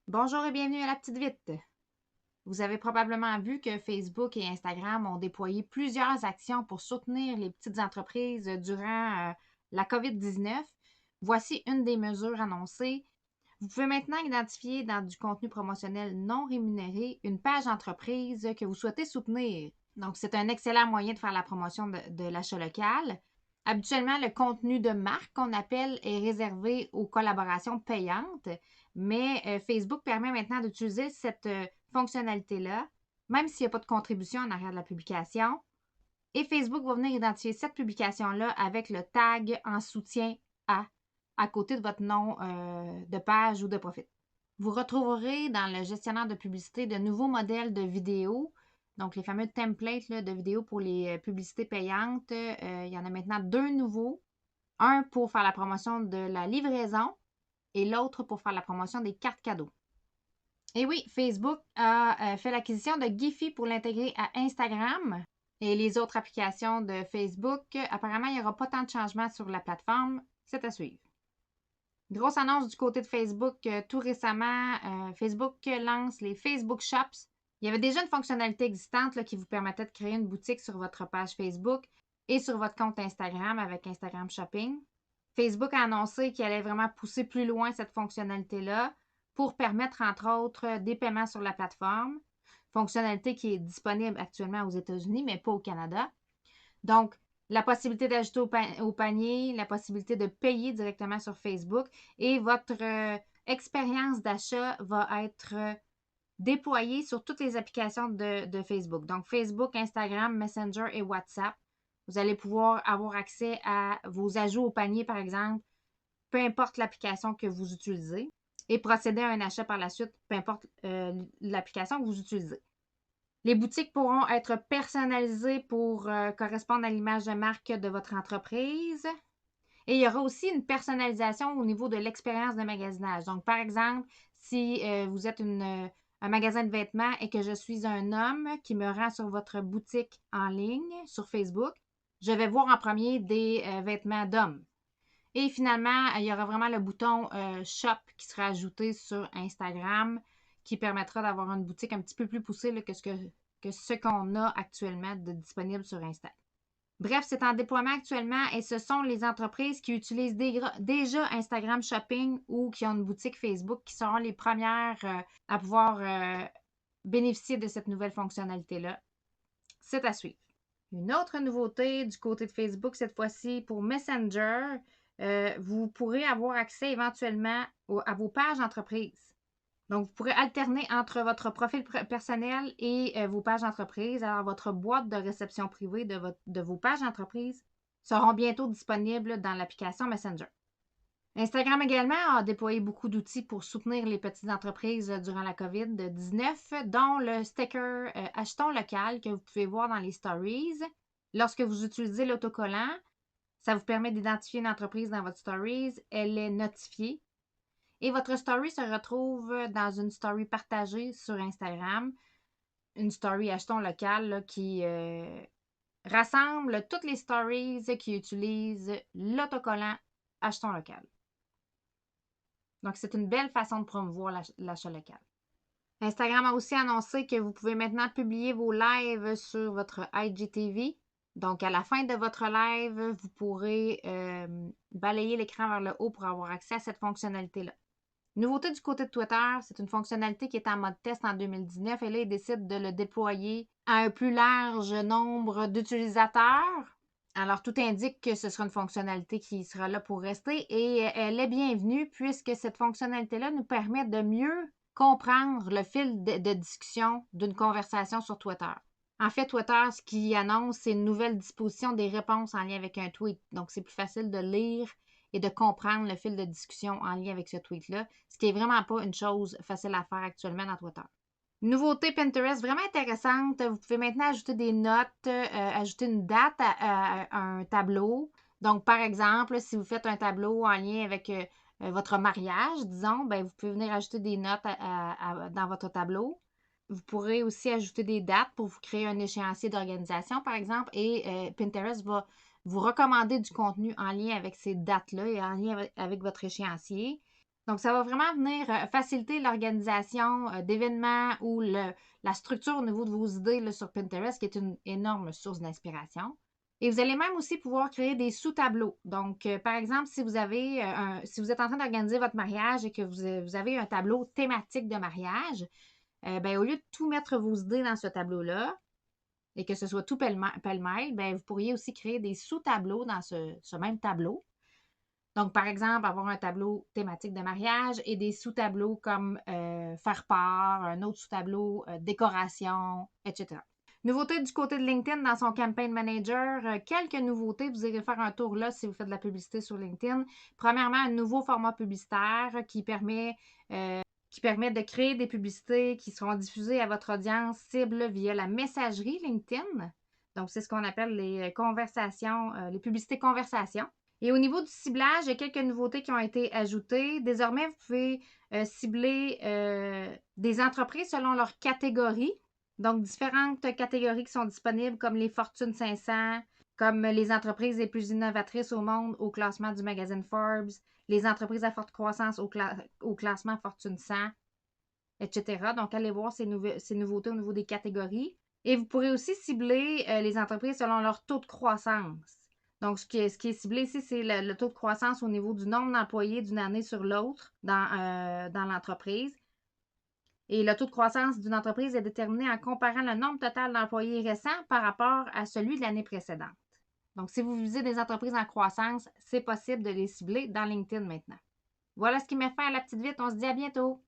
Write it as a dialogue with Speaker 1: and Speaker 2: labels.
Speaker 1: Bonjour et bienvenue à la petite vite. Vous avez probablement vu que Facebook et Instagram ont déployé plusieurs actions pour soutenir les petites entreprises durant la COVID-19. Voici une des mesures annoncées. Vous pouvez maintenant identifier dans du contenu promotionnel non rémunéré une page entreprise que vous souhaitez soutenir. Donc, c'est un excellent moyen de faire la promotion de l'achat local. Habituellement, le contenu de marque qu'on appelle est réservé aux collaborations payantes, mais Facebook permet maintenant d'utiliser cette fonctionnalité-là, même s'il n'y a pas de contribution en arrière de la publication. Et Facebook va venir identifier cette publication-là avec le tag en soutien à côté de votre nom de page ou de profil. Vous retrouverez dans le gestionnaire de publicité de nouveaux modèles de vidéos, donc les fameux templates là, de vidéos pour les publicités payantes. Il y en a maintenant deux nouveaux. Un pour faire la promotion de la livraison et l'autre pour faire la promotion des cartes cadeaux. Et oui, Facebook a fait l'acquisition de Giphy pour l'intégrer à Instagram et les autres applications de Facebook. Apparemment, il n'y aura pas tant de changements sur la plateforme. C'est à suivre. Grosse annonce du côté de Facebook. Tout récemment, Facebook lance les Facebook Shops. Il y avait déjà une fonctionnalité existante là, qui vous permettait de créer une boutique sur votre page Facebook et sur votre compte Instagram avec Instagram Shopping. Facebook a annoncé qu'il allait vraiment pousser plus loin cette fonctionnalité-là pour permettre, entre autres, des paiements sur la plateforme. Fonctionnalité qui est disponible actuellement aux États-Unis, mais pas au Canada. Donc, la possibilité d'ajouter au panier, la possibilité de payer directement sur Facebook et votre expérience d'achat va être déployée sur toutes les applications de Facebook. Donc, Facebook, Instagram, Messenger et WhatsApp. Vous allez pouvoir avoir accès à vos ajouts au panier, par exemple, peu importe l'application que vous utilisez, et procéder à un achat par la suite, peu importe l'application que vous utilisez. Les boutiques pourront être personnalisées pour correspondre à l'image de marque de votre entreprise. Et il y aura aussi une personnalisation au niveau de l'expérience de magasinage. Donc, par exemple, si vous êtes un magasin de vêtements et que je suis un homme qui me rend sur votre boutique en ligne sur Facebook, je vais voir en premier des vêtements d'hommes. Et finalement, il y aura vraiment le bouton Shop qui sera ajouté sur Instagram qui permettra d'avoir une boutique un petit peu plus poussée là, que ce qu'on a actuellement de disponible sur Insta. Bref, c'est en déploiement actuellement et ce sont les entreprises qui utilisent déjà Instagram Shopping ou qui ont une boutique Facebook qui seront les premières à pouvoir bénéficier de cette nouvelle fonctionnalité-là. C'est à suivre. Une autre nouveauté du côté de Facebook, cette fois-ci pour Messenger, vous pourrez avoir accès éventuellement à vos pages entreprises. Donc, vous pourrez alterner entre votre profil personnel et vos pages entreprises. Alors, votre boîte de réception privée de vos pages entreprises seront bientôt disponibles dans l'application Messenger. Instagram également a déployé beaucoup d'outils pour soutenir les petites entreprises durant la COVID-19, dont le sticker Achetons local que vous pouvez voir dans les stories. Lorsque vous utilisez l'autocollant, ça vous permet d'identifier une entreprise dans votre stories. Elle est notifiée. Et votre story se retrouve dans une story partagée sur Instagram. Une story Achetons local là, qui rassemble toutes les stories qui utilisent l'autocollant Achetons local. Donc, c'est une belle façon de promouvoir l'achat local. Instagram a aussi annoncé que vous pouvez maintenant publier vos lives sur votre IGTV. Donc, à la fin de votre live, vous pourrez balayer l'écran vers le haut pour avoir accès à cette fonctionnalité-là. Nouveauté du côté de Twitter, c'est une fonctionnalité qui est en mode test en 2019 et là, ils décident de le déployer à un plus large nombre d'utilisateurs. Alors, tout indique que ce sera une fonctionnalité qui sera là pour rester et elle est bienvenue puisque cette fonctionnalité-là nous permet de mieux comprendre le fil de discussion d'une conversation sur Twitter. En fait, Twitter, ce qui annonce, c'est une nouvelle disposition des réponses en lien avec un tweet. Donc, c'est plus facile de lire et de comprendre le fil de discussion en lien avec ce tweet-là, ce qui n'est vraiment pas une chose facile à faire actuellement dans Twitter. Nouveauté Pinterest vraiment intéressante. Vous pouvez maintenant ajouter des notes, ajouter une date à un tableau. Donc, par exemple, si vous faites un tableau en lien avec votre mariage, disons, ben, vous pouvez venir ajouter des notes dans votre tableau. Vous pourrez aussi ajouter des dates pour vous créer un échéancier d'organisation, par exemple, et Pinterest va vous recommander du contenu en lien avec ces dates-là et en lien avec votre échéancier. Donc, ça va vraiment venir faciliter l'organisation d'événements ou la structure au niveau de vos idées là, sur Pinterest, qui est une énorme source d'inspiration. Et vous allez même aussi pouvoir créer des sous-tableaux. Donc, par exemple, si vous avez si vous êtes en train d'organiser votre mariage et que vous avez un tableau thématique de mariage, ben, au lieu de tout mettre vos idées dans ce tableau-là et que ce soit tout pêle-mêle, ben, vous pourriez aussi créer des sous-tableaux dans ce même tableau. Donc, par exemple, avoir un tableau thématique de mariage et des sous-tableaux comme faire part, un autre sous-tableau décoration, etc. Nouveauté du côté de LinkedIn dans son Campaign Manager. Quelques nouveautés. Vous irez faire un tour là si vous faites de la publicité sur LinkedIn. Premièrement, un nouveau format publicitaire qui permet de créer des publicités qui seront diffusées à votre audience cible via la messagerie LinkedIn. Donc, c'est ce qu'on appelle les conversations, les publicités conversations. Et au niveau du ciblage, il y a quelques nouveautés qui ont été ajoutées. Désormais, vous pouvez cibler des entreprises selon leur catégorie. Donc, différentes catégories qui sont disponibles, comme les Fortune 500, comme les entreprises les plus innovatrices au monde au classement du magazine Forbes, les entreprises à forte croissance au classement Fortune 100, etc. Donc, allez voir ces nouveautés au niveau des catégories. Et vous pourrez aussi cibler les entreprises selon leur taux de croissance. Donc, ce qui est ciblé ici, c'est le taux de croissance au niveau du nombre d'employés d'une année sur l'autre dans l'entreprise. Et le taux de croissance d'une entreprise est déterminé en comparant le nombre total d'employés récents par rapport à celui de l'année précédente. Donc, si vous visez des entreprises en croissance, c'est possible de les cibler dans LinkedIn maintenant. Voilà ce qui met fin à la petite vite. On se dit à bientôt.